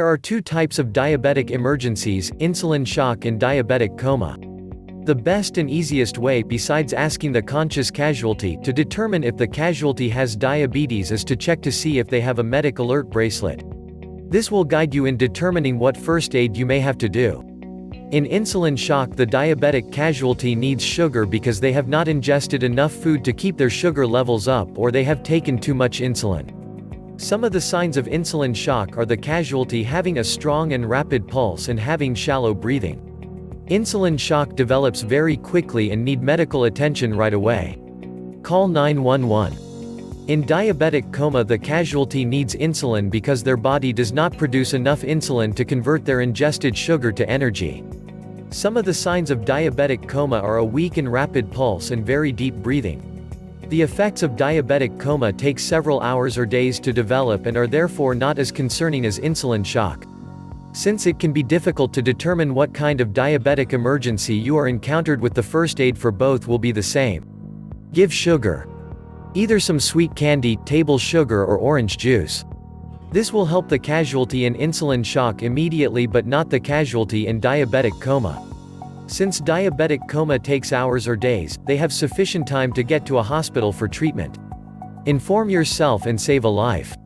There are two types of diabetic emergencies, insulin shock and diabetic coma. The best and easiest way, besides asking the conscious casualty to determine if the casualty has diabetes, is to check to see if they have a medic alert bracelet. This will guide you in determining what first aid you may have to do. In insulin shock, the diabetic casualty needs sugar because they have not ingested enough food to keep their sugar levels up, or they have taken too much insulin. Some of the signs of insulin shock are the casualty having a strong and rapid pulse and having shallow breathing. Insulin shock develops very quickly and need medical attention right away. Call 911. In diabetic coma, the casualty needs insulin because their body does not produce enough insulin to convert their ingested sugar to energy. Some of the signs of diabetic coma are a weak and rapid pulse and very deep breathing. The effects of diabetic coma take several hours or days to develop and are therefore not as concerning as insulin shock. Since it can be difficult to determine what kind of diabetic emergency you are encountered with, the first aid for both will be the same. Give sugar. Either some sweet candy, table sugar, or orange juice. This will help the casualty in insulin shock immediately but not the casualty in diabetic coma. Since diabetic coma takes hours or days, they have sufficient time to get to a hospital for treatment. Inform yourself and save a life.